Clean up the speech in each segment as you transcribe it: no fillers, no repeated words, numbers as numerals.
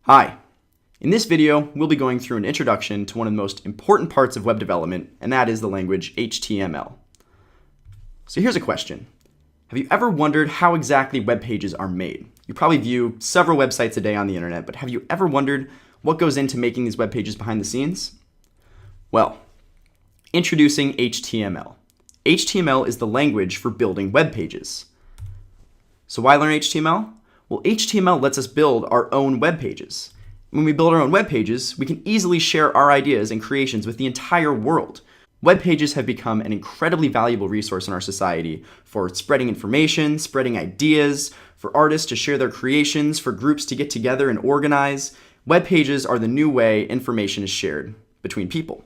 Hi. In this video, we'll be going through an introduction to one of the most important parts of web development, and that is the language HTML. So here's a question. Have you ever wondered how exactly web pages are made? You probably view several websites a day on the internet, but have you ever wondered what goes into making these web pages behind the scenes? Well, introducing HTML. HTML is the language for building web pages. So why learn HTML? Well, HTML lets us build our own web pages. When we build our own web pages, we can easily share our ideas and creations with the entire world. Web pages have become an incredibly valuable resource in our society for spreading information, spreading ideas, for artists to share their creations, for groups to get together and organize. Web pages are the new way information is shared between people.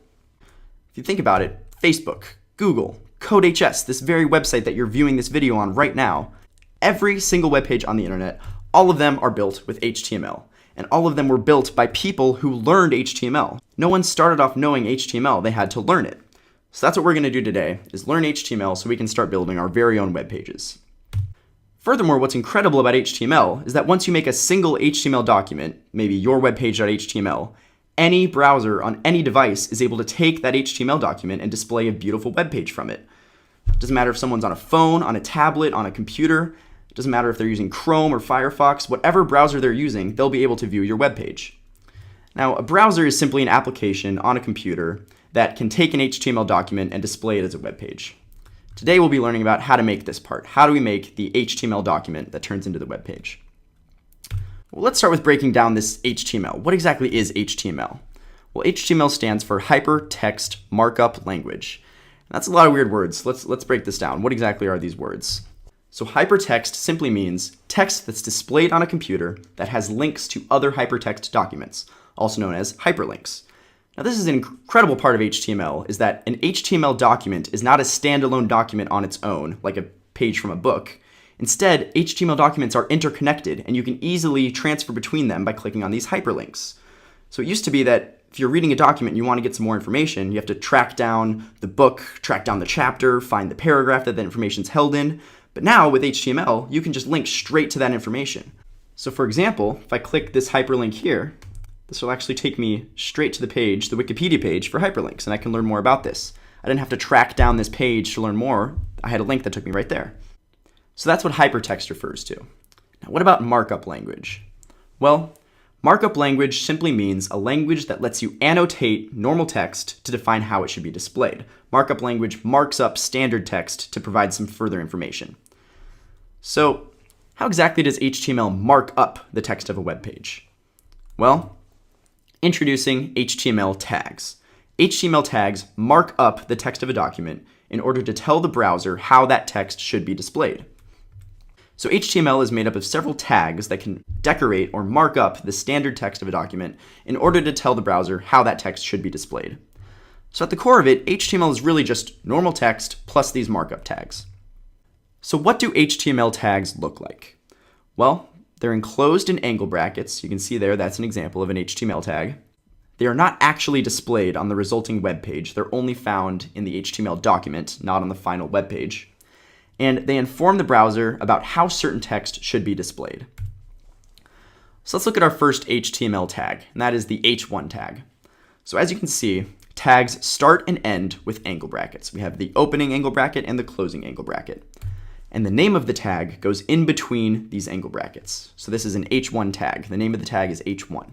If you think about it, Facebook, Google, CodeHS, this very website that you're viewing this video on right now, every single web page on the internet, all of them are built with HTML. And all of them were built by people who learned HTML. No one started off knowing HTML, they had to learn it. So that's what we're going to do today, is learn HTML so we can start building our very own web pages. Furthermore, what's incredible about HTML is that once you make a single HTML document, maybe your webpage.html, any browser on any device is able to take that HTML document and display a beautiful web page from it. It doesn't matter if someone's on a phone, on a tablet, on a computer. It doesn't matter if they're using Chrome or Firefox. Whatever browser they're using, they'll be able to view your web page. Now, a browser is simply an application on a computer that can take an HTML document and display it as a web page. Today, we'll be learning about how to make this part. How do we make the HTML document that turns into the web page? Well, let's start with breaking down this HTML. What exactly is HTML? Well, HTML stands for Hypertext Markup Language. That's a lot of weird words. Let's break this down. What exactly are these words? So hypertext simply means text that's displayed on a computer that has links to other hypertext documents, also known as hyperlinks. Now this is an incredible part of HTML, is that an HTML document is not a standalone document on its own, like a page from a book. Instead, HTML documents are interconnected, and you can easily transfer between them by clicking on these hyperlinks. So it used to be that if you're reading a document and you want to get some more information, you have to track down the book, track down the chapter, find the paragraph that the information's held in. But now with HTML, you can just link straight to that information. So for example, if I click this hyperlink here, this will actually take me straight to the page, the Wikipedia page for hyperlinks, and I can learn more about this. I didn't have to track down this page to learn more. I had a link that took me right there. So that's what hypertext refers to. Now what about markup language? Well, markup language simply means a language that lets you annotate normal text to define how it should be displayed. Markup language marks up standard text to provide some further information. So, how exactly does HTML mark up the text of a web page? Well, introducing HTML tags. HTML tags mark up the text of a document in order to tell the browser how that text should be displayed. So HTML is made up of several tags that can decorate or mark up the standard text of a document in order to tell the browser how that text should be displayed. So at the core of it, HTML is really just normal text plus these markup tags. So what do HTML tags look like? Well, they're enclosed in angle brackets. You can see there, that's an example of an HTML tag. They are not actually displayed on the resulting web page. They're only found in the HTML document, not on the final web page. And they inform the browser about how certain text should be displayed. So let's look at our first HTML tag, and that is the H1 tag. So as you can see, tags start and end with angle brackets. We have the opening angle bracket and the closing angle bracket. And the name of the tag goes in between these angle brackets. So this is an H1 tag. The name of the tag is H1.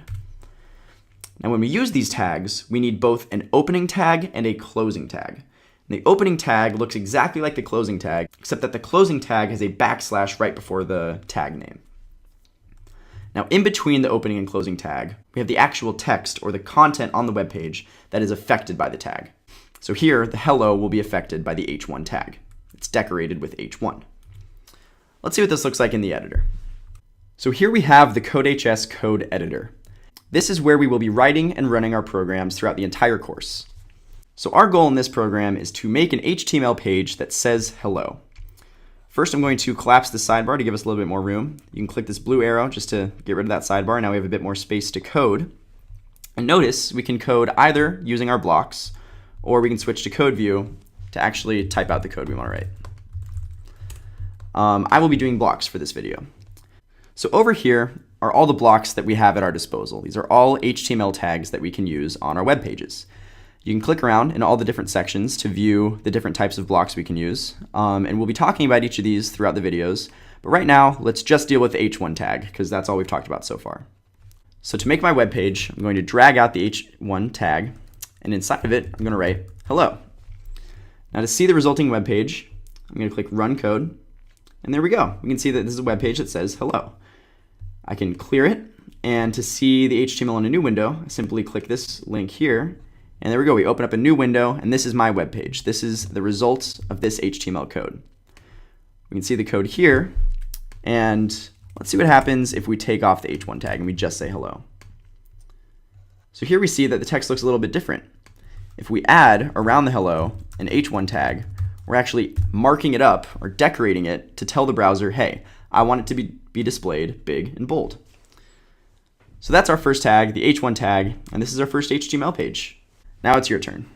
Now when we use these tags, we need both an opening tag and a closing tag. And the opening tag looks exactly like the closing tag, except that the closing tag has a backslash right before the tag name. Now in between the opening and closing tag, we have the actual text or the content on the web page that is affected by the tag. So here, the hello will be affected by the H1 tag. It's decorated with H1. Let's see what this looks like in the editor. So here we have the CodeHS code editor. This is where we will be writing and running our programs throughout the entire course. So our goal in this program is to make an HTML page that says hello. First, I'm going to collapse the sidebar to give us a little bit more room. You can click this blue arrow just to get rid of that sidebar. Now we have a bit more space to code. And notice we can code either using our blocks, or we can switch to code view to actually type out the code we want to write. I will be doing blocks for this video. So over here are all the blocks that we have at our disposal. These are all HTML tags that we can use on our web pages. You can click around in all the different sections to view the different types of blocks we can use. And we'll be talking about each of these throughout the videos. But right now, let's just deal with the H1 tag, because that's all we've talked about so far. So to make my web page, I'm going to drag out the H1 tag, and inside of it, I'm going to write hello. Now to see the resulting web page, I'm going to click Run Code, and there we go. We can see that this is a web page that says hello. I can clear it, and to see the HTML in a new window, I simply click this link here, and there we go. We open up a new window, and this is my web page. This is the results of this HTML code. We can see the code here, and let's see what happens if we take off the H1 tag and we just say hello. So here we see that the text looks a little bit different. If we add around the hello an H1 tag, we're actually marking it up or decorating it to tell the browser, hey, I want it to be displayed big and bold. So that's our first tag, the H1 tag, and this is our first HTML page. Now it's your turn.